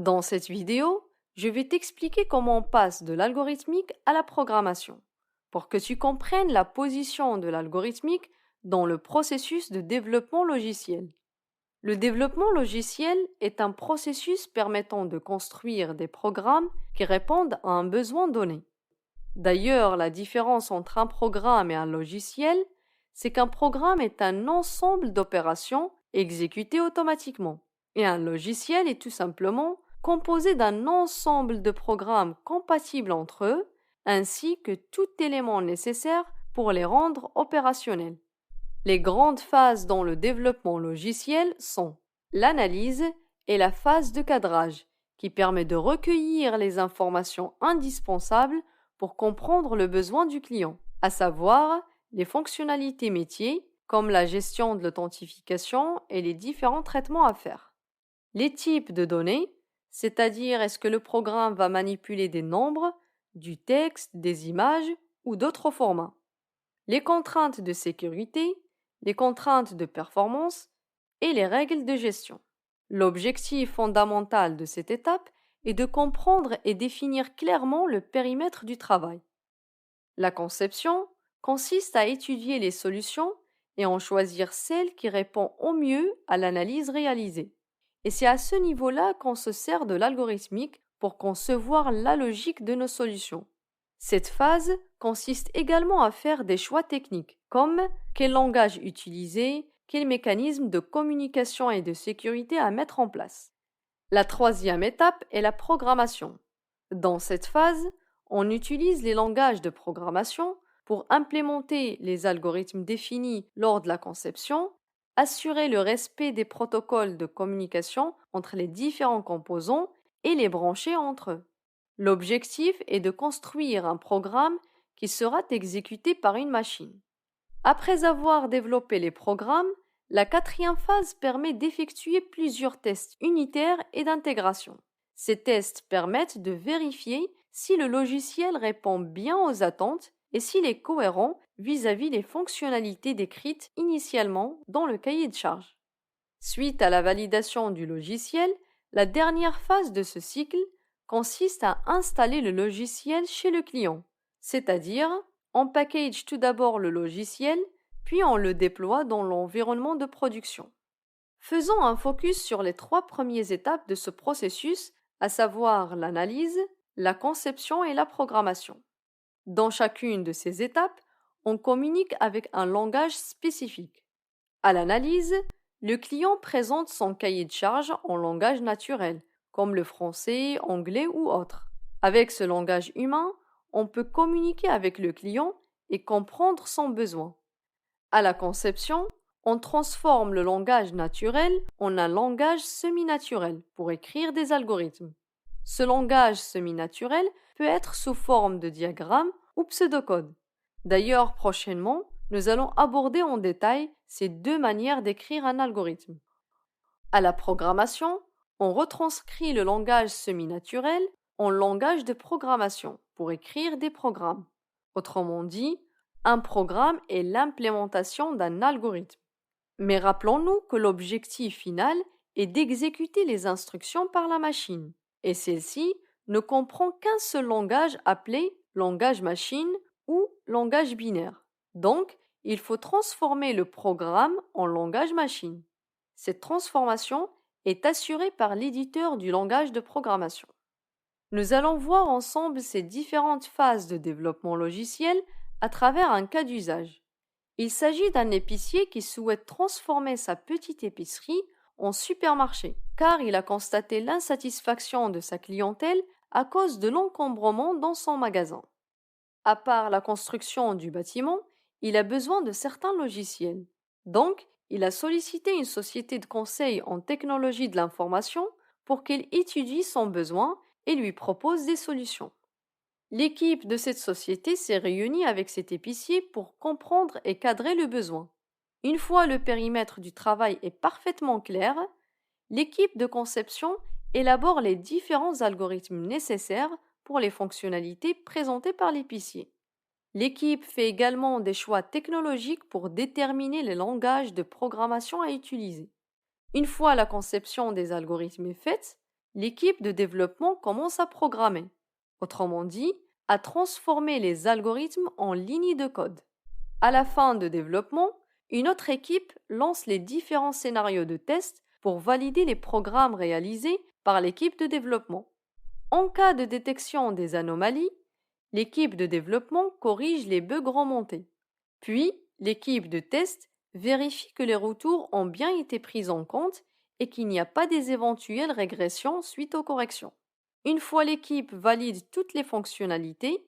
Dans cette vidéo, je vais t'expliquer comment on passe de l'algorithmique à la programmation, pour que tu comprennes la position de l'algorithmique dans le processus de développement logiciel. Le développement logiciel est un processus permettant de construire des programmes qui répondent à un besoin donné. D'ailleurs, la différence entre un programme et un logiciel, c'est qu'un programme est un ensemble d'opérations exécutées automatiquement, et un logiciel est tout simplement composé d'un ensemble de programmes compatibles entre eux, ainsi que tout élément nécessaire pour les rendre opérationnels. Les grandes phases dans le développement logiciel sont l'analyse et la phase de cadrage, qui permet de recueillir les informations indispensables pour comprendre le besoin du client, à savoir les fonctionnalités métiers, comme la gestion de l'authentification et les différents traitements à faire. Les types de données, c'est-à-dire est-ce que le programme va manipuler des nombres, du texte, des images ou d'autres formats. Les contraintes de sécurité, les contraintes de performance et les règles de gestion. L'objectif fondamental de cette étape est de comprendre et définir clairement le périmètre du travail. La conception consiste à étudier les solutions et en choisir celle qui répond au mieux à l'analyse réalisée. Et c'est à ce niveau-là qu'on se sert de l'algorithmique pour concevoir la logique de nos solutions. Cette phase consiste également à faire des choix techniques, comme quel langage utiliser, quel mécanisme de communication et de sécurité à mettre en place. La troisième étape est la programmation. Dans cette phase, on utilise les langages de programmation pour implémenter les algorithmes définis lors de la conception, assurer le respect des protocoles de communication entre les différents composants et les brancher entre eux. L'objectif est de construire un programme qui sera exécuté par une machine. Après avoir développé les programmes, la quatrième phase permet d'effectuer plusieurs tests unitaires et d'intégration. Ces tests permettent de vérifier si le logiciel répond bien aux attentes et s'il est cohérent vis-à-vis des fonctionnalités décrites initialement dans le cahier de charge. Suite à la validation du logiciel, la dernière phase de ce cycle consiste à installer le logiciel chez le client, c'est-à-dire on package tout d'abord le logiciel, puis on le déploie dans l'environnement de production. Faisons un focus sur les 3 premières étapes de ce processus, à savoir l'analyse, la conception et la programmation. Dans chacune de ces étapes, on communique avec un langage spécifique. À l'analyse, le client présente son cahier de charge en langage naturel, comme le français, anglais ou autre. Avec ce langage humain, on peut communiquer avec le client et comprendre son besoin. À la conception, on transforme le langage naturel en un langage semi-naturel pour écrire des algorithmes. Ce langage semi-naturel peut être sous forme de diagrammes ou pseudocode. D'ailleurs, prochainement, nous allons aborder en détail ces 2 manières d'écrire un algorithme. À la programmation, on retranscrit le langage semi-naturel en langage de programmation pour écrire des programmes. Autrement dit, un programme est l'implémentation d'un algorithme. Mais rappelons-nous que l'objectif final est d'exécuter les instructions par la machine, et celle-ci ne comprend qu'un seul langage appelé langage machine ou langage binaire. Donc, il faut transformer le programme en langage machine. Cette transformation est assurée par l'éditeur du langage de programmation. Nous allons voir ensemble ces différentes phases de développement logiciel à travers un cas d'usage. Il s'agit d'un épicier qui souhaite transformer sa petite épicerie en supermarché, car il a constaté l'insatisfaction de sa clientèle à cause de l'encombrement dans son magasin. À part la construction du bâtiment, il a besoin de certains logiciels. Donc, il a sollicité une société de conseil en technologie de l'information pour qu'elle étudie son besoin et lui propose des solutions. L'équipe de cette société s'est réunie avec cet épicier pour comprendre et cadrer le besoin. Une fois le périmètre du travail est parfaitement clair, l'équipe de conception élabore les différents algorithmes nécessaires pour les fonctionnalités présentées par l'épicier. L'équipe fait également des choix technologiques pour déterminer les langages de programmation à utiliser. Une fois la conception des algorithmes est faite, l'équipe de développement commence à programmer. Autrement dit, à transformer les algorithmes en lignes de code. À la fin de développement, une autre équipe lance les différents scénarios de test pour valider les programmes réalisés par l'équipe de développement. En cas de détection des anomalies, l'équipe de développement corrige les bugs remontés. Puis, l'équipe de test vérifie que les retours ont bien été pris en compte et qu'il n'y a pas des éventuelles régressions suite aux corrections. Une fois l'équipe valide toutes les fonctionnalités,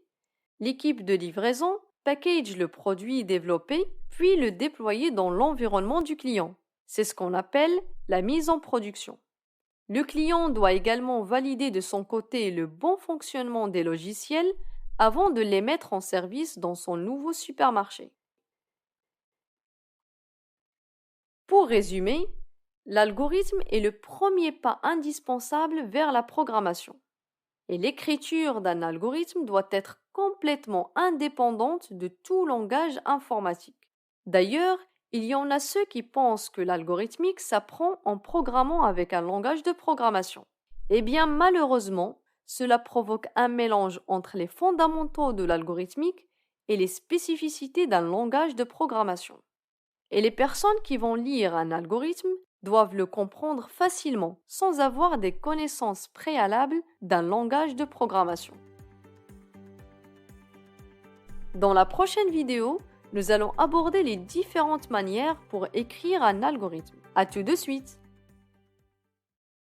l'équipe de livraison package le produit développé puis le déployer dans l'environnement du client. C'est ce qu'on appelle la mise en production. Le client doit également valider de son côté le bon fonctionnement des logiciels avant de les mettre en service dans son nouveau supermarché. Pour résumer, l'algorithme est le premier pas indispensable vers la programmation. Et l'écriture d'un algorithme doit être complètement indépendante de tout langage informatique. D'ailleurs, il y en a ceux qui pensent que l'algorithmique s'apprend en programmant avec un langage de programmation. Eh bien, malheureusement, cela provoque un mélange entre les fondamentaux de l'algorithmique et les spécificités d'un langage de programmation. Et les personnes qui vont lire un algorithme doivent le comprendre facilement, sans avoir des connaissances préalables d'un langage de programmation. Dans la prochaine vidéo, nous allons aborder les différentes manières pour écrire un algorithme. À tout de suite!